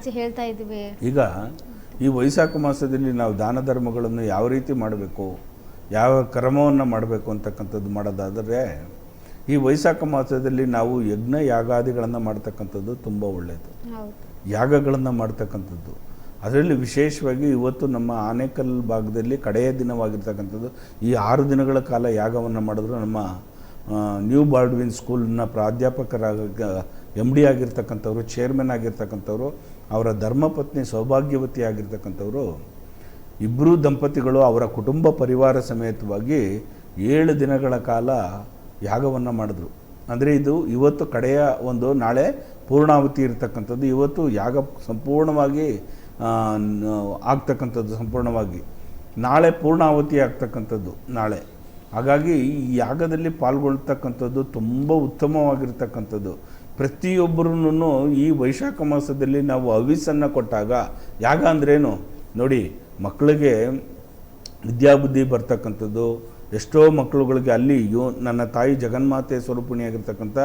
ಆಚೆ ಹೇಳ್ತಾ ಇದ್ದೀವಿ. ಈಗ ಈ ವೈಶಾಖ ಮಾಸದಲ್ಲಿ ನಾವು ದಾನ ಧರ್ಮಗಳನ್ನು ಯಾವ ರೀತಿ ಮಾಡಬೇಕು, ಯಾವ ಕರ್ಮವನ್ನು ಮಾಡಬೇಕು ಅಂತಕ್ಕಂಥದ್ದು ಮಾಡೋದಾದರೆ, ಈ ವೈಶಾಖ ಮಾಸದಲ್ಲಿ ನಾವು ಯಜ್ಞ ಯಾಗಾದಿಗಳನ್ನು ಮಾಡ್ತಕ್ಕಂಥದ್ದು ತುಂಬ ಒಳ್ಳೆಯದು. ಯಾಗಗಳನ್ನು ಮಾಡ್ತಕ್ಕಂಥದ್ದು, ಅದರಲ್ಲಿ ವಿಶೇಷವಾಗಿ ಇವತ್ತು ನಮ್ಮ ಆನೇಕಲ್ ಭಾಗದಲ್ಲಿ ಕಡೆಯ ದಿನವಾಗಿರ್ತಕ್ಕಂಥದ್ದು. ಈ 6 ದಿನಗಳ ಕಾಲ ಯಾಗವನ್ನು ಮಾಡಿದ್ರು. ನಮ್ಮ ನ್ಯೂ ಬಾರ್ಡ್ವಿನ್ ಸ್ಕೂಲ್ನ ಪ್ರಾಧ್ಯಾಪಕರಾಗ MD ಆಗಿರ್ತಕ್ಕಂಥವ್ರು, ಚೇರ್ಮನ್ ಆಗಿರ್ತಕ್ಕಂಥವ್ರು, ಅವರ ಧರ್ಮಪತ್ನಿ ಸೌಭಾಗ್ಯವತಿ ಆಗಿರ್ತಕ್ಕಂಥವ್ರು, ಇಬ್ಬರೂ ದಂಪತಿಗಳು ಅವರ ಕುಟುಂಬ ಪರಿವಾರ ಸಮೇತವಾಗಿ 7 ದಿನಗಳ ಕಾಲ ಯಾಗವನ್ನು ಮಾಡಿದ್ರು. ಅಂದರೆ ಇದು ಇವತ್ತು ಕಡೆಯ ಒಂದು, ನಾಳೆ ಪೂರ್ಣಾವತಿ ಇರತಕ್ಕಂಥದ್ದು. ಇವತ್ತು ಯಾಗ ಸಂಪೂರ್ಣವಾಗಿ ಆಗ್ತಕ್ಕಂಥದ್ದು, ಸಂಪೂರ್ಣವಾಗಿ ನಾಳೆ ಪೂರ್ಣಾವತಿ ಆಗ್ತಕ್ಕಂಥದ್ದು ನಾಳೆ. ಹಾಗಾಗಿ ಈ ಯಾಗದಲ್ಲಿ ಪಾಲ್ಗೊಳ್ತಕ್ಕಂಥದ್ದು ತುಂಬ ಉತ್ತಮವಾಗಿರ್ತಕ್ಕಂಥದ್ದು. ಪ್ರತಿಯೊಬ್ಬರೂ ಈ ವೈಶಾಖ ಮಾಸದಲ್ಲಿ ನಾವು ಹವಿಸ್ಸನ್ನು ಕೊಟ್ಟಾಗ, ಯಾಗ ಅಂದ್ರೇನು ನೋಡಿ, ಮಕ್ಕಳಿಗೆ ವಿದ್ಯಾಬುದ್ಧಿ ಬರ್ತಕ್ಕಂಥದ್ದು. ಎಷ್ಟೋ ಮಕ್ಕಳುಗಳಿಗೆ ಅಲ್ಲಿ ನನ್ನ ತಾಯಿ ಜಗನ್ಮಾತೆ ಸ್ವರೂಪಿಣಿಯಾಗಿರ್ತಕ್ಕಂಥ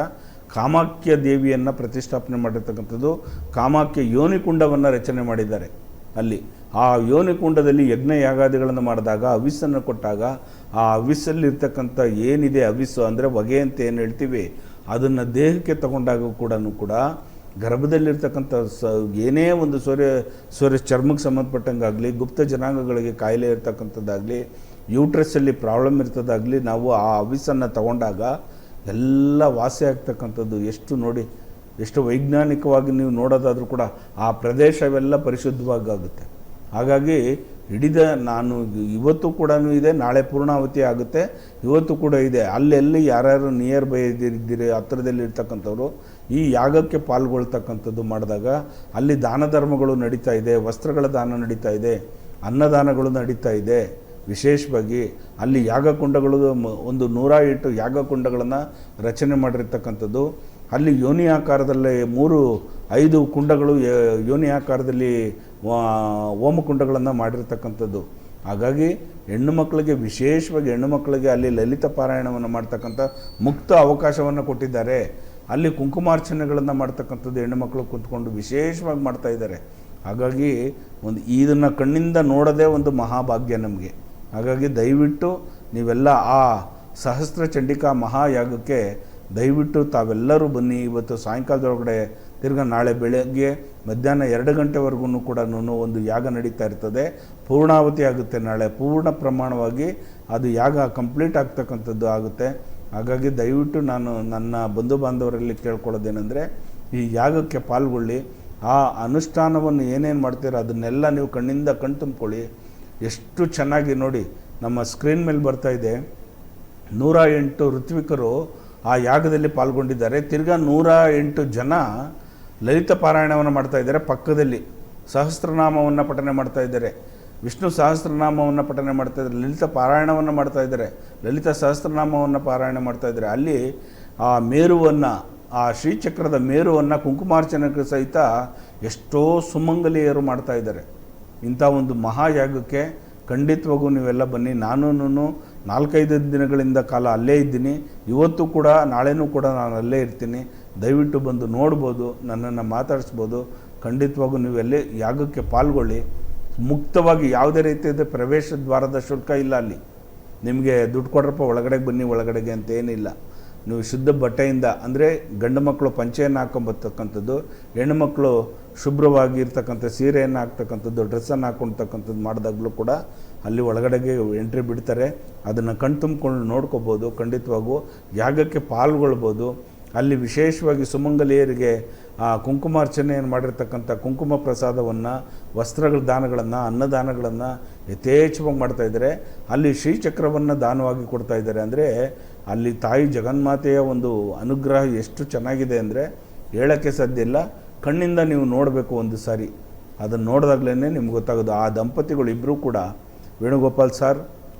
ಕಾಮಾಖ್ಯ ದೇವಿಯನ್ನು ಪ್ರತಿಷ್ಠಾಪನೆ ಮಾಡಿರ್ತಕ್ಕಂಥದ್ದು. ಕಾಮಾಖ್ಯ ಯೋನಿಕುಂಡವನ್ನು ರಚನೆ ಮಾಡಿದ್ದಾರೆ. ಅಲ್ಲಿ ಆ ಯೋನಿಕುಂಡದಲ್ಲಿ ಯಜ್ಞ ಯಾಗಾದಿಗಳನ್ನು ಮಾಡಿದಾಗ, ಹವಿಸ್ಸನ್ನು ಕೊಟ್ಟಾಗ, ಆ ಹವಿಸ್ಸಲ್ಲಿರ್ತಕ್ಕಂಥ ಏನಿದೆ, ಹವಿಸ್ಸು ಅಂದರೆ ಹೊಗೆ ಅಂತ ಏನು ಹೇಳ್ತೀವಿ, ಅದನ್ನು ದೇಹಕ್ಕೆ ತಗೊಂಡಾಗ ಕೂಡ ಗರ್ಭದಲ್ಲಿರ್ತಕ್ಕಂಥ ಏನೇ ಒಂದು ಸೂರ್ಯ ಚರ್ಮಕ್ಕೆ ಸಂಬಂಧಪಟ್ಟಂಗಾಗಲಿ, ಗುಪ್ತ ಜನಾಂಗಗಳಿಗೆ ಕಾಯಿಲೆ ಇರ್ತಕ್ಕಂಥದ್ದಾಗಲಿ, ಯೂಟ್ರಸ್ಸಲ್ಲಿ ಪ್ರಾಬ್ಲಮ್ ಇರ್ತದಾಗಲಿ, ನಾವು ಆ ಹವಿಸ್ಸನ್ನು ತಗೊಂಡಾಗ ಎಲ್ಲ ವಾಸಿ ಆಗ್ತಕ್ಕಂಥದ್ದು. ಎಷ್ಟು ನೋಡಿ, ಎಷ್ಟು ವೈಜ್ಞಾನಿಕವಾಗಿ ನೀವು ನೋಡೋದಾದರೂ ಕೂಡ ಆ ಪ್ರದೇಶವೆಲ್ಲ ಪರಿಶುದ್ಧವಾಗುತ್ತೆ. ಹಾಗಾಗಿ ಹಿಡಿದ ನಾನು ಇವತ್ತು ಕೂಡ ಇದೆ, ನಾಳೆ ಪೂರ್ಣಾವತಿ ಆಗುತ್ತೆ, ಇವತ್ತು ಕೂಡ ಇದೆ. ಅಲ್ಲೆಲ್ಲಿ ಯಾರ್ಯಾರು ನಿಯರ್ ಬೈ ಇದ್ದೀರಿ, ಹತ್ತಿರದಲ್ಲಿ ಇರ್ತಕ್ಕಂಥವ್ರು ಈ ಯಾಗಕ್ಕೆ ಪಾಲ್ಗೊಳ್ತಕ್ಕಂಥದ್ದು ಮಾಡಿದಾಗ ಅಲ್ಲಿ ದಾನ ಧರ್ಮಗಳು ನಡೀತಾ ಇದೆ, ವಸ್ತ್ರಗಳ ದಾನ ನಡೀತಾ ಇದೆ, ಅನ್ನದಾನಗಳು ನಡೀತಾ ಇದೆ. ವಿಶೇಷವಾಗಿ ಅಲ್ಲಿ ಯಾಗಕುಂಡಗಳು ಒಂದು 108 ಯಾಗಕುಂಡಗಳನ್ನು ರಚನೆ ಮಾಡಿರ್ತಕ್ಕಂಥದ್ದು. ಅಲ್ಲಿ ಯೋನಿ ಆಕಾರದಲ್ಲಿ 5 ಕುಂಡಗಳು ಯೋನಿ ಆಕಾರದಲ್ಲಿ ಹೋಮಕುಂಡಗಳನ್ನು ಮಾಡಿರ್ತಕ್ಕಂಥದ್ದು. ಹಾಗಾಗಿ ಹೆಣ್ಣು ಮಕ್ಕಳಿಗೆ, ವಿಶೇಷವಾಗಿ ಹೆಣ್ಣು ಮಕ್ಕಳಿಗೆ ಅಲ್ಲಿ ಲಲಿತ ಪಾರಾಯಣವನ್ನು ಮಾಡ್ತಕ್ಕಂಥ ಮುಕ್ತ ಅವಕಾಶವನ್ನು ಕೊಟ್ಟಿದ್ದಾರೆ. ಅಲ್ಲಿ ಕುಂಕುಮಾರ್ಚನೆಗಳನ್ನು ಮಾಡ್ತಕ್ಕಂಥದ್ದು ಹೆಣ್ಣು ಮಕ್ಕಳು ಕೂತ್ಕೊಂಡು ವಿಶೇಷವಾಗಿ ಮಾಡ್ತಾ ಇದ್ದಾರೆ. ಹಾಗಾಗಿ ಇದನ್ನು ಕಣ್ಣಿಂದ ನೋಡೋದೇ ಒಂದು ಮಹಾಭಾಗ್ಯ ನಮಗೆ. ಹಾಗಾಗಿ ದಯವಿಟ್ಟು ನೀವೆಲ್ಲ ಆ ಸಹಸ್ರ ಚಂಡಿಕಾ ಮಹಾಯಾಗಕ್ಕೆ ದಯವಿಟ್ಟು ತಾವೆಲ್ಲರೂ ಬನ್ನಿ. ಇವತ್ತು ಸಾಯಂಕಾಲದೊಳಗಡೆ ತಿರ್ಗಾ ನಾಳೆ ಬೆಳಗ್ಗೆ ಮಧ್ಯಾಹ್ನ 2 ಗಂಟೆವರೆಗೂ ಕೂಡ ಒಂದು ಯಾಗ ನಡೀತಾ ಇರ್ತದೆ. ಪೂರ್ಣಾವತಿ ಆಗುತ್ತೆ ನಾಳೆ, ಪೂರ್ಣ ಪ್ರಮಾಣವಾಗಿ ಅದು ಯಾಗ ಕಂಪ್ಲೀಟ್ ಆಗ್ತಕ್ಕಂಥದ್ದು ಆಗುತ್ತೆ. ಹಾಗಾಗಿ ದಯವಿಟ್ಟು ನಾನು ನನ್ನ ಬಂಧು ಬಾಂಧವರಲ್ಲಿ ಕೇಳ್ಕೊಳ್ಳೋದೇನೆಂದರೆ, ಈ ಯಾಗಕ್ಕೆ ಪಾಲ್ಗೊಳ್ಳಿ. ಆ ಅನುಷ್ಠಾನವನ್ನು ಏನೇನು ಮಾಡ್ತೀರೋ ಅದನ್ನೆಲ್ಲ ನೀವು ಕಣ್ಣಿಂದ ತುಂಬ್ಕೊಳ್ಳಿ. ಎಷ್ಟು ಚೆನ್ನಾಗಿ ನೋಡಿ, ನಮ್ಮ ಸ್ಕ್ರೀನ್ ಮೇಲೆ ಬರ್ತಾ ಇದೆ, 108 ಋತ್ವಿಕರು ಆ ಯಾಗದಲ್ಲಿ ಪಾಲ್ಗೊಂಡಿದ್ದಾರೆ. ತಿರ್ಗಾ 108 ಜನ ಲಲಿತ ಪಾರಾಯಣವನ್ನು ಮಾಡ್ತಾ ಇದ್ದಾರೆ. ಪಕ್ಕದಲ್ಲಿ ಸಹಸ್ರನಾಮವನ್ನು ಪಠನೆ ಮಾಡ್ತಾ ಇದ್ದಾರೆ, ವಿಷ್ಣು ಸಹಸ್ರನಾಮವನ್ನು ಪಠನೆ ಮಾಡ್ತಾ ಇದ್ದಾರೆ, ಲಲಿತ ಪಾರಾಯಣವನ್ನು ಮಾಡ್ತಾ ಇದ್ದಾರೆ, ಲಲಿತ ಸಹಸ್ರನಾಮವನ್ನು ಪಾರಾಯಣ ಮಾಡ್ತಾ ಇದ್ದಾರೆ. ಅಲ್ಲಿ ಆ ಮೇರುವನ್ನು, ಆ ಶ್ರೀಚಕ್ರದ ಮೇರುವನ್ನು ಕುಂಕುಮಾರ್ಚನೆಗೆ ಸಹಿತ ಎಷ್ಟೋ ಸುಮಂಗಲಿಯರು ಮಾಡ್ತಾ ಇದ್ದಾರೆ. ಇಂಥ ಒಂದು ಮಹಾಯಾಗಕ್ಕೆ ಖಂಡಿತವಾಗೂ ನೀವೆಲ್ಲ ಬನ್ನಿ. ನಾನು 4-5 ದಿನಗಳಿಂದ ಕಾಲ ಅಲ್ಲೇ ಇದ್ದೀನಿ. ಇವತ್ತು ಕೂಡ ನಾಳೆನೂ ಕೂಡ ನಾನು ಅಲ್ಲೇ ಇರ್ತೀನಿ. ದಯವಿಟ್ಟು ಬಂದು ನೋಡ್ಬೋದು, ನನ್ನನ್ನು ಮಾತಾಡಿಸ್ಬೋದು. ಖಂಡಿತವಾಗೂ ನೀವೆಲ್ಲೇ ಯಾಗಕ್ಕೆ ಪಾಲ್ಗೊಳ್ಳಿ. ಮುಕ್ತವಾಗಿ, ಯಾವುದೇ ರೀತಿಯಾದ ಪ್ರವೇಶ ದ್ವಾರದ ಶುಲ್ಕ ಇಲ್ಲ. ಅಲ್ಲಿ ನಿಮಗೆ ದುಡ್ಡು ಕೊಡ್ರಪ್ಪ ಒಳಗಡೆಗೆ ಬನ್ನಿ ಒಳಗಡೆಗೆ ಅಂತ ಏನಿಲ್ಲ. ನೀವು ಶುದ್ಧ ಬಟ್ಟೆಯಿಂದ, ಅಂದರೆ ಗಂಡು ಮಕ್ಕಳು ಪಂಚೆಯನ್ನು ಹಾಕೊಂಬರ್ತಕ್ಕಂಥದ್ದು, ಹೆಣ್ಣು ಮಕ್ಕಳು ಶುಭ್ರವಾಗಿರ್ತಕ್ಕಂಥ ಸೀರೆಯನ್ನು ಹಾಕ್ತಕ್ಕಂಥದ್ದು, ಡ್ರೆಸ್ಸನ್ನು ಹಾಕ್ಕೊಳ್ತಕ್ಕಂಥದ್ದು ಮಾಡಿದಾಗಲೂ ಕೂಡ ಅಲ್ಲಿ ಒಳಗಡೆಗೆ ಎಂಟ್ರಿ ಬಿಡ್ತಾರೆ. ಅದನ್ನು ತುಂಬಿಕೊಂಡು ನೋಡ್ಕೋಬೋದು. ಖಂಡಿತವಾಗೂ ಯಾಗಕ್ಕೆ ಪಾಲ್ಗೊಳ್ಬೋದು. ಅಲ್ಲಿ ವಿಶೇಷವಾಗಿ ಸುಮಂಗಲಿಯರಿಗೆ ಕುಂಕುಮಾರ್ಚನೆಯನ್ನು ಮಾಡಿರ್ತಕ್ಕಂಥ ಕುಂಕುಮ ಪ್ರಸಾದವನ್ನು, ವಸ್ತ್ರಗಳ ದಾನಗಳನ್ನು, ಅನ್ನದಾನಗಳನ್ನು ಯಥೇಚ್ಛವಾಗಿ ಮಾಡ್ತಾಯಿದ್ದಾರೆ. ಅಲ್ಲಿ ಶ್ರೀಚಕ್ರವನ್ನು ದಾನವಾಗಿ ಕೊಡ್ತಾ ಇದ್ದಾರೆ. ಅಂದರೆ ಅಲ್ಲಿ ತಾಯಿ ಜಗನ್ಮಾತೆಯ ಒಂದು ಅನುಗ್ರಹ ಎಷ್ಟು ಚೆನ್ನಾಗಿದೆ ಅಂದರೆ ಹೇಳೋಕ್ಕೆ ಸಾಧ್ಯ ಇಲ್ಲ. ಕಣ್ಣಿಂದ ನೀವು ನೋಡಬೇಕು ಒಂದು ಸಾರಿ, ಅದನ್ನು ನೋಡಿದಾಗಲೇ ನಿಮ್ಗೆ ಗೊತ್ತಾಗೋದು. ಆ ದಂಪತಿಗಳು ಇಬ್ಬರೂ ಕೂಡ, ವೇಣುಗೋಪಾಲ್ ಸರ್,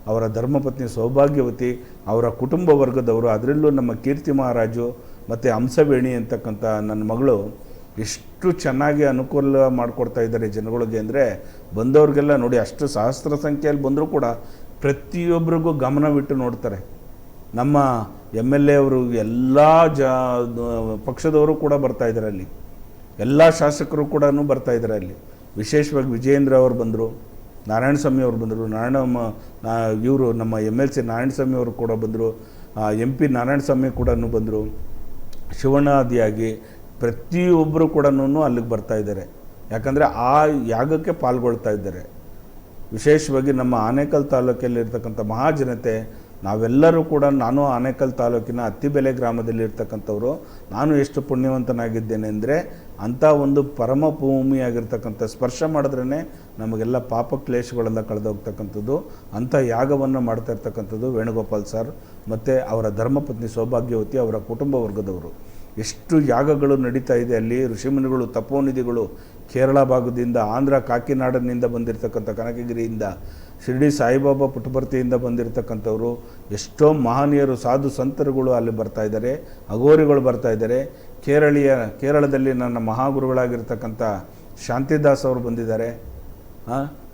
ಅವರ ಧರ್ಮಪತ್ನಿ ಸೌಭಾಗ್ಯವತಿ, ಅವರ ಕುಟುಂಬ ವರ್ಗದವರು, ಅದರಲ್ಲೂ ನಮ್ಮ ಕೀರ್ತಿ ಮಹಾರಾಜು ಮತ್ತು ಹಂಸವೇಣಿ ಅಂತಕ್ಕಂಥ ನನ್ನ ಮಗಳು ಎಷ್ಟು ಚೆನ್ನಾಗಿ ಅನುಕೂಲ ಮಾಡಿಕೊಡ್ತಾ ಇದ್ದಾರೆ ಜನಗಳಿಗೆ. ಅಂದರೆ ಬಂದವ್ರಿಗೆಲ್ಲ ನೋಡಿ, ಅಷ್ಟು ಸಹಸ್ರ ಸಂಖ್ಯೆಯಲ್ಲಿ ಬಂದರೂ ಕೂಡ ಪ್ರತಿಯೊಬ್ಬರಿಗೂ ಗಮನವಿಟ್ಟು ನೋಡ್ತಾರೆ. ನಮ್ಮ MLA ಅವರು ಎಲ್ಲ ಪಕ್ಷದವರು ಕೂಡ ಬರ್ತಾಯಿದ್ದಾರೆ ಅಲ್ಲಿ. ಎಲ್ಲ ಶಾಸಕರು ಕೂಡ ಬರ್ತಾ ಇದ್ದಾರೆ ಅಲ್ಲಿ. ವಿಶೇಷವಾಗಿ ವಿಜಯೇಂದ್ರ ಅವರು ಬಂದರು, ನಾರಾಯಣಸ್ವಾಮಿ ಅವರು ಬಂದರು, ಇವರು ನಮ್ಮ MLC ನಾರಾಯಣಸ್ವಾಮಿ ಅವರು ಕೂಡ ಬಂದರು, MP ನಾರಾಯಣಸ್ವಾಮಿ ಕೂಡ ಬಂದರು, ಶಿವಣ್ಣಾದಿಯಾಗಿ ಪ್ರತಿಯೊಬ್ಬರು ಕೂಡ ಅಲ್ಲಿಗೆ ಬರ್ತಾ ಇದ್ದಾರೆ. ಯಾಕಂದರೆ ಆ ಯಾಗಕ್ಕೆ ಪಾಲ್ಗೊಳ್ತಾ ಇದ್ದಾರೆ. ವಿಶೇಷವಾಗಿ ನಮ್ಮ ಆನೇಕಲ್ ತಾಲೂಕಲ್ಲಿರ್ತಕ್ಕಂಥ ಮಹಾಜನತೆ ನಾವೆಲ್ಲರೂ ಕೂಡ, ನಾನು ಆನೇಕಲ್ ತಾಲೂಕಿನ ಅತ್ತಿಬೆಲೆ ಗ್ರಾಮದಲ್ಲಿ ಇರ್ತಕ್ಕಂಥವ್ರು, ನಾನು ಎಷ್ಟು ಪುಣ್ಯವಂತನಾಗಿದ್ದೇನೆ ಅಂದರೆ ಅಂಥ ಒಂದು ಪರಮ ಭೂಮಿಯಾಗಿರ್ತಕ್ಕಂಥ ಸ್ಪರ್ಶ ಮಾಡಿದ್ರೇ ನಮಗೆಲ್ಲ ಪಾಪ ಕ್ಲೇಶಗಳೆಲ್ಲ ಕಳೆದೋಗ್ತಕ್ಕಂಥದ್ದು. ಅಂಥ ಯಾಗವನ್ನು ಮಾಡ್ತಾ ಇರ್ತಕ್ಕಂಥದ್ದು ವೇಣುಗೋಪಾಲ್ ಸರ್ ಮತ್ತು ಅವರ ಧರ್ಮಪತ್ನಿ ಸೌಭಾಗ್ಯವತಿ, ಅವರ ಕುಟುಂಬ ವರ್ಗದವರು. ಎಷ್ಟು ಯಾಗಗಳು ನಡೀತಾ ಇದೆ ಅಲ್ಲಿ. ಋಷಿಮುನಿಗಳು, ತಪೋನಿಧಿಗಳು, ಕೇರಳ ಭಾಗದಿಂದ, ಆಂಧ್ರ ಕಾಕಿನಾಡನಿಂದ ಬಂದಿರತಕ್ಕಂಥ, ಕನಕಗಿರಿಯಿಂದ, ಶಿರ್ಡಿ ಸಾಯಿಬಾಬಾ ಪುಟ್ಟಪರ್ತಿಯಿಂದ ಬಂದಿರತಕ್ಕಂಥವ್ರು, ಎಷ್ಟೋ ಮಹನೀಯರು, ಸಾಧು ಸಂತರುಗಳು ಅಲ್ಲಿ ಬರ್ತಾ ಇದ್ದಾರೆ, ಅಘೋರಿಗಳು ಬರ್ತಾ ಇದ್ದಾರೆ. ಕೇರಳದಲ್ಲಿ ನನ್ನ ಮಹಾಗುರುಗಳಾಗಿರ್ತಕ್ಕಂಥ ಶಾಂತಿದಾಸ್ ಅವರು ಬಂದಿದ್ದಾರೆ,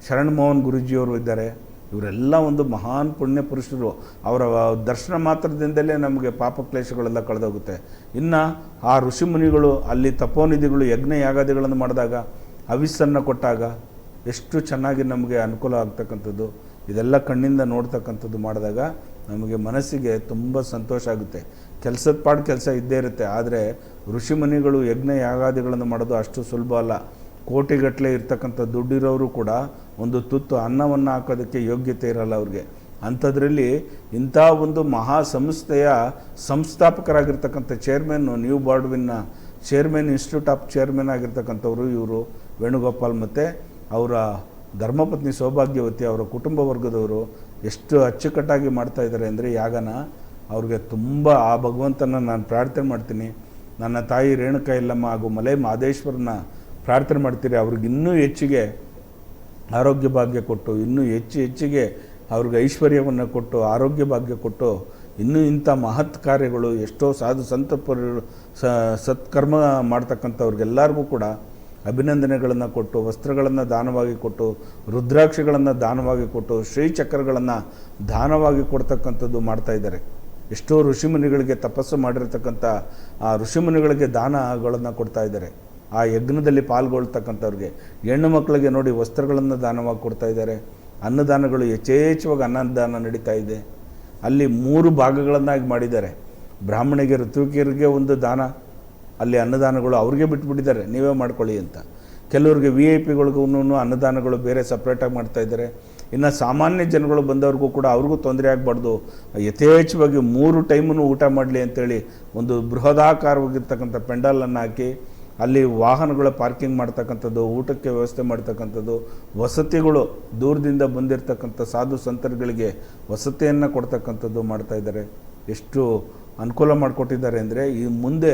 ಶರಣ್ ಮೋಹನ್ ಗುರೂಜಿಯವರು ಇದ್ದಾರೆ. ಇವರೆಲ್ಲ ಒಂದು ಮಹಾನ್ ಪುಣ್ಯ ಪುರುಷರು. ಅವರ ದರ್ಶನ ಮಾತ್ರದಿಂದಲೇ ನಮಗೆ ಪಾಪ ಕ್ಲೇಶಗಳೆಲ್ಲ ಕಳೆದೋಗುತ್ತೆ. ಇನ್ನು ಆ ಋಷಿಮುನಿಗಳು ಅಲ್ಲಿ ತಪೋನಿಧಿಗಳು ಯಜ್ಞ ಯಾಗಾದಿಗಳನ್ನು ಮಾಡಿದಾಗ, ಹವಿಸ್ಸನ್ನು ಕೊಟ್ಟಾಗ ಎಷ್ಟು ಚೆನ್ನಾಗಿ ನಮಗೆ ಅನುಕೂಲ ಆಗ್ತಕ್ಕಂಥದ್ದು. ಇದೆಲ್ಲ ಕಣ್ಣಿಂದ ನೋಡ್ತಕ್ಕಂಥದ್ದು ಮಾಡಿದಾಗ ನಮಗೆ ಮನಸ್ಸಿಗೆ ತುಂಬ ಸಂತೋಷ ಆಗುತ್ತೆ. ಕೆಲಸದ ಪಾಡು ಕೆಲಸ ಇದ್ದೇ ಇರುತ್ತೆ. ಆದರೆ ಋಷಿಮುನಿಗಳು ಯಜ್ಞ ಯಾಗಾದಿಗಳನ್ನು ಮಾಡೋದು ಅಷ್ಟು ಸುಲಭ ಅಲ್ಲ. ಕೋಟಿಗಟ್ಟಲೆ ಇರ್ತಕ್ಕಂಥ ದುಡ್ಡಿರೋರು ಕೂಡ ಒಂದು ತುತ್ತು ಅನ್ನವನ್ನು ಹಾಕೋದಕ್ಕೆ ಯೋಗ್ಯತೆ ಇರಲ್ಲ ಅವ್ರಿಗೆ. ಅಂಥದ್ರಲ್ಲಿ ಇಂಥ ಒಂದು ಮಹಾ ಸಂಸ್ಥೆಯ ಸಂಸ್ಥಾಪಕರಾಗಿರ್ತಕ್ಕಂಥ ಚೇರ್ಮನ್ನು, ನ್ಯೂ ಬಾರ್ಡ್ವಿನ್ನ ಚೇರ್ಮನ್, ಇನ್ಸ್ಟಿಟ್ಯೂಟ್ ಆಫ್ ಚೇರ್ಮನ್ ಆಗಿರ್ತಕ್ಕಂಥವ್ರು ಇವರು ವೇಣುಗೋಪಾಲ್ ಮತ್ತು ಅವರ ಧರ್ಮಪತ್ನಿ ಸೌಭಾಗ್ಯವತಿ, ಅವರ ಕುಟುಂಬ ವರ್ಗದವರು ಎಷ್ಟು ಅಚ್ಚುಕಟ್ಟಾಗಿ ಮಾಡ್ತಾಯಿದ್ದಾರೆ ಅಂದರೆ ಯಾಗನ. ಅವ್ರಿಗೆ ತುಂಬ ಆ ಭಗವಂತನ ನಾನು ಪ್ರಾರ್ಥನೆ ಮಾಡ್ತೀನಿ. ನನ್ನ ತಾಯಿ ರೇಣುಕಾ ಯಲ್ಲಮ್ಮ ಹಾಗೂ ಮಲೆ ಮಹದೇಶ್ವರನ ಪ್ರಾರ್ಥನೆ ಮಾಡ್ತೀರಿ. ಅವ್ರಿಗೆ ಇನ್ನೂ ಹೆಚ್ಚಿಗೆ ಆರೋಗ್ಯ ಭಾಗ್ಯ ಕೊಟ್ಟು, ಇನ್ನೂ ಹೆಚ್ಚಿಗೆ ಅವ್ರಿಗೆ ಐಶ್ವರ್ಯವನ್ನು ಕೊಟ್ಟು, ಆರೋಗ್ಯ ಭಾಗ್ಯ ಕೊಟ್ಟು, ಇನ್ನೂ ಇಂಥ ಮಹತ್ ಕಾರ್ಯಗಳು ಎಷ್ಟೋ ಸಾಧು ಸಂತಪರು ಸತ್ಕರ್ಮ ಮಾಡ್ತಕ್ಕಂಥವ್ರಿಗೆಲ್ಲರಿಗೂ ಕೂಡ ಅಭಿನಂದನೆಗಳನ್ನು ಕೊಟ್ಟು, ವಸ್ತ್ರಗಳನ್ನು ದಾನವಾಗಿ ಕೊಟ್ಟು, ರುದ್ರಾಕ್ಷಿಗಳನ್ನು ದಾನವಾಗಿ ಕೊಟ್ಟು, ಶ್ರೀಚಕ್ರಗಳನ್ನು ದಾನವಾಗಿ ಕೊಡ್ತಕ್ಕಂಥದ್ದು ಮಾಡ್ತಾಯಿದ್ದಾರೆ. ಎಷ್ಟೋ ಋಷಿಮುನಿಗಳಿಗೆ ತಪಸ್ಸು ಮಾಡಿರ್ತಕ್ಕಂಥ ಆ ಋಷಿಮುನಿಗಳಿಗೆ ದಾನಗಳನ್ನು ಕೊಡ್ತಾ ಇದ್ದಾರೆ. ಆ ಯಜ್ಞದಲ್ಲಿ ಪಾಲ್ಗೊಳ್ತಕ್ಕಂಥವ್ರಿಗೆ ಹೆಣ್ಣು ಮಕ್ಕಳಿಗೆ ನೋಡಿ ವಸ್ತ್ರಗಳನ್ನು ದಾನವಾಗಿ ಕೊಡ್ತಾ ಇದ್ದಾರೆ. ಅನ್ನದಾನಗಳು ಯಥೇಚ್ಛವಾಗಿ ಅನ್ನದಾನ ನಡೀತಾ ಇದೆ. ಅಲ್ಲಿ 3 ಭಾಗಗಳನ್ನಾಗಿ ಮಾಡಿದ್ದಾರೆ. ಬ್ರಾಹ್ಮಣಿಗೆ, ಋತುಕಿಯರಿಗೆ ಒಂದು ದಾನ, ಅಲ್ಲಿ ಅನ್ನದಾನಗಳು ಅವ್ರಿಗೆ ಬಿಟ್ಬಿಟ್ಟಿದ್ದಾರೆ, ನೀವೇ ಮಾಡ್ಕೊಳ್ಳಿ ಅಂತ. ಕೆಲವ್ರಿಗೆ VIP ಗಳಿಗೂ ಅನ್ನದಾನಗಳು ಬೇರೆ ಸಪ್ರೇಟಾಗಿ ಮಾಡ್ತಾಯಿದ್ದಾರೆ. ಇನ್ನು ಸಾಮಾನ್ಯ ಜನಗಳು ಬಂದವ್ರಿಗೂ ಕೂಡ ಅವ್ರಿಗೂ ತೊಂದರೆ ಆಗಬಾರ್ದು, ಯಥೇಚ್ಛವಾಗಿ 3 ಟೈಮೂ ಊಟ ಮಾಡಲಿ ಅಂತೇಳಿ ಒಂದು ಬೃಹದಾಕಾರವಾಗಿರ್ತಕ್ಕಂಥ ಪೆಂಡಾಲನ್ನು ಹಾಕಿ ಅಲ್ಲಿ ವಾಹನಗಳ ಪಾರ್ಕಿಂಗ್ ಮಾಡ್ತಕ್ಕಂಥದ್ದು, ಊಟಕ್ಕೆ ವ್ಯವಸ್ಥೆ ಮಾಡ್ತಕ್ಕಂಥದ್ದು, ವಸತಿಗಳು ದೂರದಿಂದ ಬಂದಿರತಕ್ಕಂಥ ಸಾಧು ಸಂತರುಗಳಿಗೆ ವಸತಿಯನ್ನು ಕೊಡ್ತಕ್ಕಂಥದ್ದು ಮಾಡ್ತಾಯಿದ್ದಾರೆ. ಎಷ್ಟು ಅನುಕೂಲ ಮಾಡಿಕೊಟ್ಟಿದ್ದಾರೆ ಅಂದರೆ ಈ ಮುಂದೆ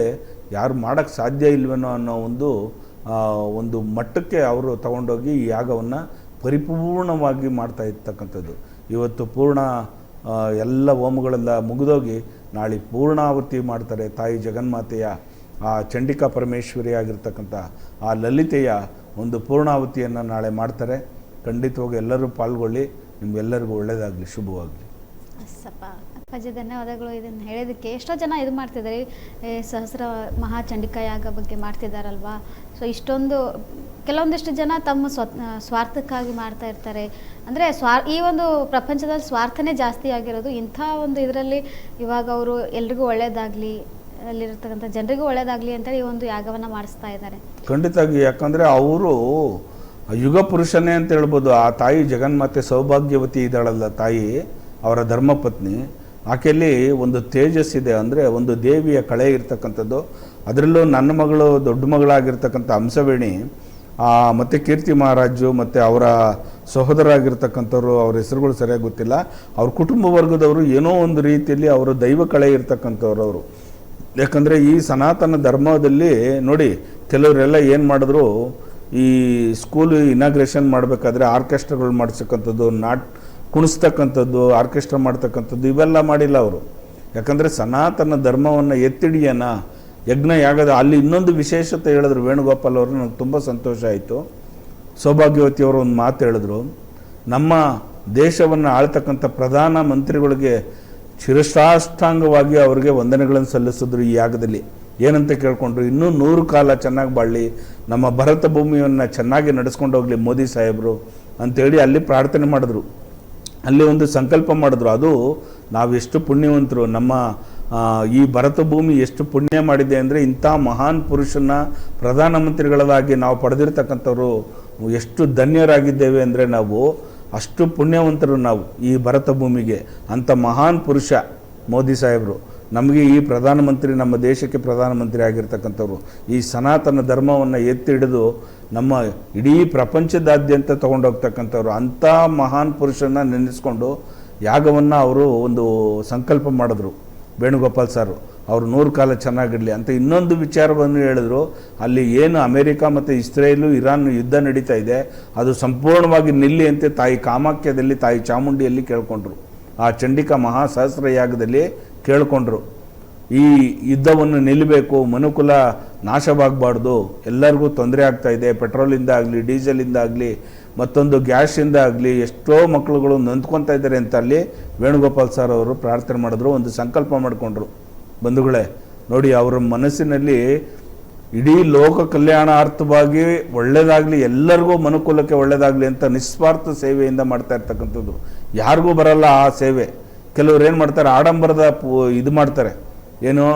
ಯಾರು ಮಾಡೋಕ್ಕೆ ಸಾಧ್ಯ ಇಲ್ವೇನೋ ಅನ್ನೋ ಒಂದು ಮಟ್ಟಕ್ಕೆ ಅವರು ತಗೊಂಡೋಗಿ ಈ ಯಾಗವನ್ನು ಪರಿಪೂರ್ಣವಾಗಿ ಮಾಡ್ತಾ ಇರ್ತಕ್ಕಂಥದ್ದು. ಇವತ್ತು ಪೂರ್ಣ ಎಲ್ಲ ಹೋಮಗಳೆಲ್ಲ ಮುಗಿದೋಗಿ ನಾಳೆ ಪೂರ್ಣಾವತಿ ಮಾಡ್ತಾರೆ. ತಾಯಿ ಜಗನ್ಮಾತೆಯ ಆ ಚಂಡಿಕಾ ಪರಮೇಶ್ವರಿ ಆಗಿರ್ತಕ್ಕಂಥ ಆ ಲಲಿತೆಯ ಒಂದು ಪೂರ್ಣಾವತಿಯನ್ನು ನಾಳೆ ಮಾಡ್ತಾರೆ. ಖಂಡಿತವಾಗಿ ಎಲ್ಲರೂ ಪಾಲ್ಗೊಳ್ಳಿ. ನಿಮಗೆಲ್ಲರಿಗೂ ಒಳ್ಳೆಯದಾಗಲಿ, ಶುಭವಾಗಲಿ. ಅಪ್ಪಾ ಅಪ್ಪಾಜಿ ಧನ್ಯವಾದಗಳು. ಇದನ್ನು ಹೇಳೋದಕ್ಕೆ ಎಷ್ಟೋ ಜನ ಇದು ಮಾಡ್ತಿದ್ದಾರೆ, ಸಹಸ್ರ ಮಹಾಚಂಡಿಕಾ ಯಾಗ ಬಗ್ಗೆ ಮಾಡ್ತಿದ್ದಾರಲ್ವಾ. ಸೊ ಇಷ್ಟೊಂದು ಕೆಲವೊಂದಿಷ್ಟು ಜನ ತಮ್ಮ ಸ್ವಾರ್ಥಕ್ಕಾಗಿ ಮಾಡ್ತಾ ಇರ್ತಾರೆ. ಅಂದರೆ ಈ ಒಂದು ಪ್ರಪಂಚದಲ್ಲಿ ಸ್ವಾರ್ಥನೇ ಜಾಸ್ತಿ ಆಗಿರೋದು. ಇಂಥ ಒಂದು ಇದರಲ್ಲಿ ಇವಾಗ ಅವರು ಎಲ್ರಿಗೂ ಒಳ್ಳೆಯದಾಗಲಿ, ಅಲ್ಲಿರ್ತಕ್ಕಂಥ ಜನರಿಗೂ ಒಳ್ಳೆಯದಾಗಲಿ ಅಂತೇಳಿ ಈ ಒಂದು ಯಾಗವನ್ನು ಮಾಡಿಸ್ತಾ ಇದ್ದಾರೆ. ಖಂಡಿತವಾಗಿ. ಯಾಕಂದರೆ ಅವರು ಯುಗ ಪುರುಷನೇ ಅಂತ ಹೇಳ್ಬೋದು. ಆ ತಾಯಿ ಜಗನ್ಮಾತೆ ಸೌಭಾಗ್ಯವತಿ ಇದ್ದಾಳಲ್ಲ ತಾಯಿ, ಅವರ ಧರ್ಮಪತ್ನಿ, ಆಕೆಯಲ್ಲಿ ಒಂದು ತೇಜಸ್ಸಿದೆ. ಅಂದರೆ ಒಂದು ದೇವಿಯ ಕಳೆ ಇರ್ತಕ್ಕಂಥದ್ದು. ಅದರಲ್ಲೂ ನನ್ನ ಮಗಳು ದೊಡ್ಡ ಮಗಳಾಗಿರ್ತಕ್ಕಂಥ ಹಂಸವೇಣಿ ಮತ್ತು ಕೀರ್ತಿ ಮಹಾರಾಜು ಮತ್ತು ಅವರ ಸಹೋದರಾಗಿರ್ತಕ್ಕಂಥವ್ರು, ಅವ್ರ ಹೆಸರುಗಳು ಸರಿಯಾಗಿ ಗೊತ್ತಿಲ್ಲ, ಅವ್ರ ಕುಟುಂಬ ವರ್ಗದವರು ಏನೋ ಒಂದು ರೀತಿಯಲ್ಲಿ ಅವರು ದೈವ ಕಳೆ ಇರ್ತಕ್ಕಂಥವ್ರು ಅವರು. ಯಾಕಂದರೆ ಈ ಸನಾತನ ಧರ್ಮದಲ್ಲಿ ನೋಡಿ, ಕೆಲವರೆಲ್ಲ ಏನು ಮಾಡಿದ್ರು, ಈ ಸ್ಕೂಲ್ ಇನಾಗ್ರೇಷನ್ ಮಾಡಬೇಕಾದ್ರೆ ಆರ್ಕೆಸ್ಟ್ರಾಗಳು ಮಾಡಿಸ್ತಕ್ಕಂಥದ್ದು, ಕುಣಿಸ್ತಕ್ಕಂಥದ್ದು, ಆರ್ಕೆಸ್ಟ್ರಾ ಮಾಡ್ತಕ್ಕಂಥದ್ದು ಇವೆಲ್ಲ ಮಾಡಿಲ್ಲ ಅವರು. ಯಾಕಂದರೆ ಸನಾತನ ಧರ್ಮವನ್ನು ಎತ್ತಿಡಿಯೋಣ, ಯಜ್ಞ ಯಾಗದ ಅಲ್ಲಿ ಇನ್ನೊಂದು ವಿಶೇಷತೆ ಹೇಳಿದ್ರು ವೇಣುಗೋಪಾಲ್ ಅವರು. ನನಗೆ ತುಂಬ ಸಂತೋಷ ಆಯಿತು. ಸೌಭಾಗ್ಯವತಿಯವರು ಒಂದು ಮಾತು ಹೇಳಿದ್ರು, ನಮ್ಮ ದೇಶವನ್ನು ಆಳ್ತಕ್ಕಂಥ ಪ್ರಧಾನ ಮಂತ್ರಿಗಳಿಗೆ ಶಿರಸಾಷ್ಟಾಂಗವಾಗಿ ಅವರಿಗೆ ವಂದನೆಗಳನ್ನು ಸಲ್ಲಿಸಿದ್ರು ಈ ಯಾಗದಲ್ಲಿ. ಏನಂತ ಕೇಳ್ಕೊಂಡ್ರು, ಇನ್ನೂ 100 ಕಾಲ ಚೆನ್ನಾಗಿ ಬಾಳಲಿ, ನಮ್ಮ ಭಾರತ ಭೂಮಿಯನ್ನು ಚೆನ್ನಾಗಿ ನಡೆಸ್ಕೊಂಡು ಹೋಗಲಿ ಮೋದಿ ಸಾಹೇಬರು ಅಂಥೇಳಿ ಅಲ್ಲಿ ಪ್ರಾರ್ಥನೆ ಮಾಡಿದ್ರು. ಅಲ್ಲಿ ಒಂದು ಸಂಕಲ್ಪ ಮಾಡಿದ್ರು. ಅದು ನಾವೆಷ್ಟು ಪುಣ್ಯವಂತರು, ನಮ್ಮ ಈ ಭಾರತ ಭೂಮಿ ಎಷ್ಟು ಪುಣ್ಯ ಮಾಡಿದೆ ಅಂದರೆ ಇಂಥ ಮಹಾನ್ ಪುರುಷನ ಪ್ರಧಾನಮಂತ್ರಿಗಳಾಗಿ ನಾವು ಪಡೆದಿರ್ತಕ್ಕಂಥವ್ರು ಎಷ್ಟು ಧನ್ಯರಾಗಿದ್ದೇವೆ ಅಂದರೆ ನಾವು ಅಷ್ಟು ಪುಣ್ಯವಂತರು ನಾವು ಈ ಭಾರತ ಭೂಮಿಗೆ. ಅಂಥ ಮಹಾನ್ ಪುರುಷ ಮೋದಿ ಸಾಹೇಬರು ನಮಗೆ ಈ ಪ್ರಧಾನಮಂತ್ರಿ, ನಮ್ಮ ದೇಶಕ್ಕೆ ಪ್ರಧಾನಮಂತ್ರಿ ಆಗಿರ್ತಕ್ಕಂಥವ್ರು ಈ ಸನಾತನ ಧರ್ಮವನ್ನು ಎತ್ತಿ ಹಿಡಿದು ನಮ್ಮ ಇಡೀ ಪ್ರಪಂಚದಾದ್ಯಂತ ತೊಗೊಂಡೋಗ್ತಕ್ಕಂಥವ್ರು. ಅಂಥ ಮಹಾನ್ ಪುರುಷನ ನೆನೆಸ್ಕೊಂಡು ಯಾಗವನ್ನು ಅವರು ಒಂದು ಸಂಕಲ್ಪ ಮಾಡಿದ್ರು ವೇಣುಗೋಪಾಲ್ ಸಾರು. ಅವರು 100 ಕಾಲ ಚೆನ್ನಾಗಿರಲಿ ಅಂತ. ಇನ್ನೊಂದು ವಿಚಾರವನ್ನು ಹೇಳಿದ್ರು, ಅಲ್ಲಿ ಏನು ಅಮೇರಿಕಾ ಮತ್ತು ಇಸ್ರೇಲು ಇರಾನ್ ಯುದ್ಧ ನಡೀತಾ ಇದೆ ಅದು ಸಂಪೂರ್ಣವಾಗಿ ನಿಲ್ಲಿ ಅಂತ ತಾಯಿ ಕಾಮಾಖ್ಯದಲ್ಲಿ, ತಾಯಿ ಚಾಮುಂಡಿಯಲ್ಲಿ ಕೇಳ್ಕೊಂಡ್ರು. ಆ ಚಂಡಿಕಾ ಮಹಾಸಹಸ್ರ ಯಾಗದಲ್ಲಿ ಕೇಳ್ಕೊಂಡ್ರು, ಈ ಯುದ್ಧವನ್ನು ನಿಲ್ಲಬೇಕು, ಮನುಕುಲ ನಾಶವಾಗಬಾರ್ದು, ಎಲ್ಲರಿಗೂ ತೊಂದರೆ ಆಗ್ತಾ ಇದೆ, ಪೆಟ್ರೋಲಿಂದ ಆಗಲಿ, ಡೀಸೆಲಿಂದ ಆಗಲಿ, ಮತ್ತೊಂದು ಗ್ಯಾಸಿಂದ ಆಗಲಿ ಎಷ್ಟೋ ಮಕ್ಕಳುಗಳು ನೊಂದ್ಕೊತಾ ಇದ್ದಾರೆ ಅಂತ ಅಲ್ಲಿ ವೇಣುಗೋಪಾಲ್ ಸರ್ ಅವರು ಪ್ರಾರ್ಥನೆ ಮಾಡಿದ್ರು, ಒಂದು ಸಂಕಲ್ಪ ಮಾಡಿಕೊಂಡ್ರು. ಬಂಧುಗಳೇ ನೋಡಿ, ಅವರ ಮನಸ್ಸಿನಲ್ಲಿ ಇಡೀ ಲೋಕ ಕಲ್ಯಾಣಾರ್ಥವಾಗಿ ಒಳ್ಳೆಯದಾಗಲಿ, ಎಲ್ಲರಿಗೂ ಮನುಕುಲಕ್ಕೆ ಒಳ್ಳೆಯದಾಗಲಿ ಅಂತ ನಿಸ್ವಾರ್ಥ ಸೇವೆಯಿಂದ ಮಾಡ್ತಾ ಇರ್ತಕ್ಕಂಥದ್ದು. ಯಾರಿಗೂ ಬರಲ್ಲ ಆ ಸೇವೆ. ಕೆಲವ್ರು ಏನು ಮಾಡ್ತಾರೆ, ಆಡಂಬರದ ಇದು ಮಾಡ್ತಾರೆ, ಏನೋ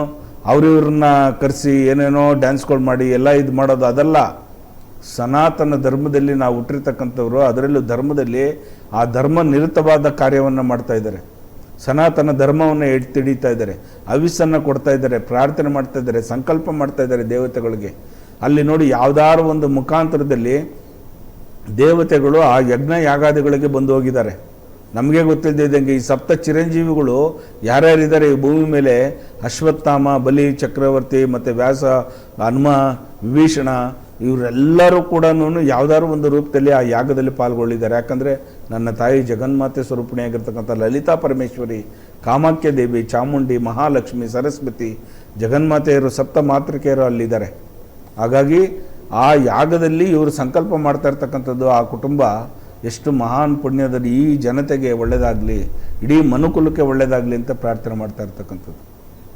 ಅವ್ರಿವ್ರನ್ನ ಕರೆಸಿ ಏನೇನೋ ಡ್ಯಾನ್ಸ್ಗಳು ಮಾಡಿ ಎಲ್ಲ ಇದು ಮಾಡೋದು. ಅದಲ್ಲ, ಸನಾತನ ಧರ್ಮದಲ್ಲಿ ನಾವು ಹುಟ್ಟಿರ್ತಕ್ಕಂಥವ್ರು, ಅದರಲ್ಲೂ ಧರ್ಮದಲ್ಲಿ ಆ ಧರ್ಮ ನಿರತವಾದ ಕಾರ್ಯವನ್ನು ಮಾಡ್ತಾ ಇದ್ದಾರೆ. ಸನಾತನ ಧರ್ಮವನ್ನು ಎತ್ತಿಡಿತಾ ಇದ್ದಾರೆ, ಹವಿಸ್ಸನ್ನು ಕೊಡ್ತಾ ಇದ್ದಾರೆ, ಪ್ರಾರ್ಥನೆ ಮಾಡ್ತಾ ಇದ್ದಾರೆ, ಸಂಕಲ್ಪ ಮಾಡ್ತಾ ಇದ್ದಾರೆ ದೇವತೆಗಳಿಗೆ. ಅಲ್ಲಿ ನೋಡಿ, ಯಾವುದಾದ್ರು ಒಂದು ಮುಖಾಂತರದಲ್ಲಿ ದೇವತೆಗಳು ಆ ಯಜ್ಞ ಯಾಗಾದಿಗಳಿಗೆ ಬಂದು ಹೋಗಿದ್ದಾರೆ. ನಮಗೆ ಗೊತ್ತಿದ್ದಂಗೆ ಈ ಸಪ್ತ ಚಿರಂಜೀವಿಗಳು ಯಾರ್ಯಾರಿದ್ದಾರೆ ಈ ಭೂಮಿ ಮೇಲೆ, ಅಶ್ವತ್ಥಾಮ, ಬಲಿ ಚಕ್ರವರ್ತಿ ಮತ್ತು ವ್ಯಾಸ, ಹನುಮ, ವಿಭೀಷಣ, ಇವರೆಲ್ಲರೂ ಕೂಡ ಯಾವುದಾದ್ರು ಒಂದು ರೂಪದಲ್ಲಿ ಆ ಯಾಗದಲ್ಲಿ ಪಾಲ್ಗೊಳ್ಳಿದ್ದಾರೆ. ಯಾಕಂದರೆ ನನ್ನ ತಾಯಿ ಜಗನ್ಮಾತೆ ಸ್ವರೂಪಿಣಿಯಾಗಿರ್ತಕ್ಕಂಥ ಲಲಿತಾ ಪರಮೇಶ್ವರಿ, ಕಾಮಾಖ್ಯ ದೇವಿ, ಚಾಮುಂಡಿ, ಮಹಾಲಕ್ಷ್ಮಿ, ಸರಸ್ವತಿ, ಜಗನ್ಮಾತೆಯರು, ಸಪ್ತ ಮಾತೃಕೆಯರು ಅಲ್ಲಿದ್ದಾರೆ. ಹಾಗಾಗಿ ಆ ಯಾಗದಲ್ಲಿ ಇವರು ಸಂಕಲ್ಪ ಮಾಡ್ತಾ ಇರ್ತಕ್ಕಂಥದ್ದು, ಆ ಕುಟುಂಬ ಎಷ್ಟು ಮಹಾನ್ ಪುಣ್ಯದಲ್ಲಿ ಈ ಜನತೆಗೆ ಒಳ್ಳೆಯದಾಗಲಿ, ಇಡೀ ಮನುಕುಲಕ್ಕೆ ಒಳ್ಳೆಯದಾಗಲಿ ಅಂತ ಪ್ರಾರ್ಥನೆ ಮಾಡ್ತಾ ಇರ್ತಕ್ಕಂಥದ್ದು.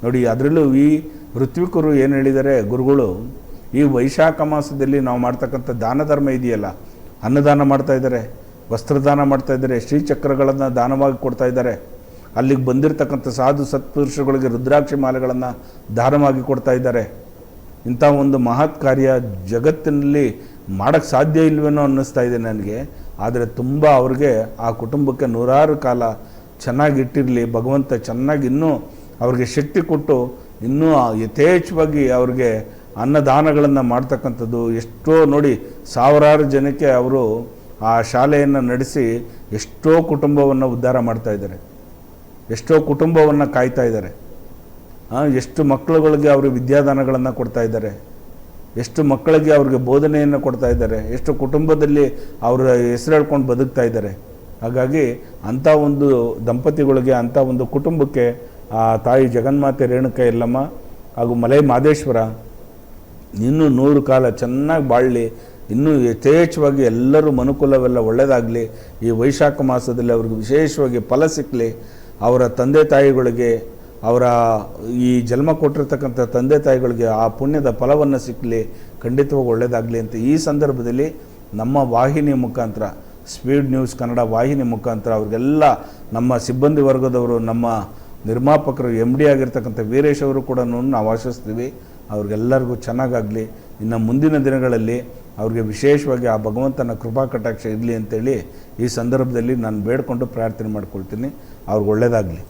ನೋಡಿ, ಅದರಲ್ಲೂ ಈ ಋತ್ವಿಕರು ಏನು ಹೇಳಿದ್ದಾರೆ ಗುರುಗಳು, ಈ ವೈಶಾಖ ಮಾಸದಲ್ಲಿ ನಾವು ಮಾಡ್ತಕ್ಕಂಥ ದಾನ ಧರ್ಮ ಇದೆಯಲ್ಲ, ಅನ್ನದಾನ ಮಾಡ್ತಾ ಇದ್ದಾರೆ, ವಸ್ತ್ರದಾನ ಮಾಡ್ತಾ ಇದ್ದಾರೆ, ಶ್ರೀಚಕ್ರಗಳನ್ನು ದಾನವಾಗಿ ಕೊಡ್ತಾ ಇದ್ದಾರೆ. ಅಲ್ಲಿಗೆ ಬಂದಿರತಕ್ಕಂಥ ಸಾಧು ಸತ್ಪುರುಷಗಳಿಗೆ ರುದ್ರಾಕ್ಷಿ ಮಾಲೆಗಳನ್ನು ದಾನವಾಗಿ ಕೊಡ್ತಾ ಇದ್ದಾರೆ. ಇಂಥ ಒಂದು ಮಹತ್ ಕಾರ್ಯ ಜಗತ್ತಿನಲ್ಲಿ ಮಾಡೋಕ್ಕೆ ಸಾಧ್ಯ ಇಲ್ವೇನೋ ಅನ್ನಿಸ್ತಾ ಇದೆ ನನಗೆ. ಆದರೆ ತುಂಬ ಅವ್ರಿಗೆ, ಆ ಕುಟುಂಬಕ್ಕೆ 100 ಕಾಲ ಚೆನ್ನಾಗಿಟ್ಟಿರಲಿ ಭಗವಂತ, ಚೆನ್ನಾಗಿ ಇನ್ನೂ ಅವ್ರಿಗೆ ಶಕ್ತಿ ಕೊಟ್ಟು ಇನ್ನೂ ಯಥೇಚ್ಛವಾಗಿ ಅವ್ರಿಗೆ ಅನ್ನದಾನಗಳನ್ನು ಮಾಡ್ತಕ್ಕಂಥದ್ದು. ಎಷ್ಟೋ ನೋಡಿ, ಸಾವಿರಾರು ಜನಕ್ಕೆ ಅವರು ಆ ಶಾಲೆಯನ್ನು ನಡೆಸಿ ಎಷ್ಟೋ ಕುಟುಂಬವನ್ನು ಉದ್ಧಾರ ಮಾಡ್ತಾ ಇದ್ದಾರೆ, ಎಷ್ಟೋ ಕುಟುಂಬವನ್ನು ಕಾಯ್ತಾ ಇದ್ದಾರೆ. ಎಷ್ಟು ಮಕ್ಕಳುಗಳಿಗೆ ಅವರು ವಿದ್ಯಾದಾನಗಳನ್ನು ಕೊಡ್ತಾ ಇದ್ದಾರೆ, ಎಷ್ಟು ಮಕ್ಕಳಿಗೆ ಅವ್ರಿಗೆ ಬೋಧನೆಯನ್ನು ಕೊಡ್ತಾ ಇದ್ದಾರೆ, ಎಷ್ಟು ಕುಟುಂಬದಲ್ಲಿ ಅವರ ಹೆಸರು ಹೇಳ್ಕೊಂಡು ಬದುಕ್ತಾ ಇದ್ದಾರೆ. ಹಾಗಾಗಿ ಅಂಥ ಒಂದು ದಂಪತಿಗಳಿಗೆ, ಅಂಥ ಒಂದು ಕುಟುಂಬಕ್ಕೆ ಆ ತಾಯಿ ಜಗನ್ಮಾತೆ ರೇಣುಕಾ ಯಲ್ಲಮ್ಮ ಹಾಗೂ ಮಲೈ ಮಹದೇಶ್ವರ ಇನ್ನೂ 100 ಕಾಲ ಚೆನ್ನಾಗಿ ಬಾಳಲಿ, ಇನ್ನೂ ಯಥೇಚ್ಛವಾಗಿ ಎಲ್ಲರೂ ಮನುಕುಲವೆಲ್ಲ ಒಳ್ಳೆಯದಾಗಲಿ. ಈ ವೈಶಾಖ ಮಾಸದಲ್ಲಿ ಅವ್ರಿಗೆ ವಿಶೇಷವಾಗಿ ಫಲ ಸಿಕ್ಕಲಿ. ಅವರ ತಂದೆ ತಾಯಿಗಳಿಗೆ, ಅವರ ಈ ಜನ್ಮ ಕೊಟ್ಟಿರ್ತಕ್ಕಂಥ ತಂದೆ ತಾಯಿಗಳಿಗೆ ಆ ಪುಣ್ಯದ ಫಲವನ್ನು ಸಿಕ್ಕಲಿ, ಖಂಡಿತವಾಗಿ ಒಳ್ಳೆಯದಾಗಲಿ ಅಂತ ಈ ಸಂದರ್ಭದಲ್ಲಿ ನಮ್ಮ ವಾಹಿನಿ ಮುಖಾಂತರ, ಸ್ಪೀಡ್ ನ್ಯೂಸ್ ಕನ್ನಡ ವಾಹಿನಿ ಮುಖಾಂತರ ಅವ್ರಿಗೆಲ್ಲ ನಮ್ಮ ಸಿಬ್ಬಂದಿ ವರ್ಗದವರು, ನಮ್ಮ ನಿರ್ಮಾಪಕರು, MD ಆಗಿರ್ತಕ್ಕಂಥ ವೀರೇಶ್ ಅವರು ಕೂಡ ನಾವು ಆಶಿಸ್ತೀವಿ ಅವ್ರಿಗೆಲ್ಲರಿಗೂ ಚೆನ್ನಾಗಾಗಲಿ. ಇನ್ನು ಮುಂದಿನ ದಿನಗಳಲ್ಲಿ ಅವ್ರಿಗೆ ವಿಶೇಷವಾಗಿ ಆ ಭಗವಂತನ ಕೃಪಾ ಕಟಾಕ್ಷ ಇರಲಿ ಅಂತೇಳಿ ಈ ಸಂದರ್ಭದಲ್ಲಿ ನಾನು ಬೇಡಿಕೊಂಡು ಪ್ರಾರ್ಥನೆ ಮಾಡ್ಕೊಳ್ತೀನಿ. ಅವ್ರಿಗೆ ಒಳ್ಳೆಯದಾಗಲಿ.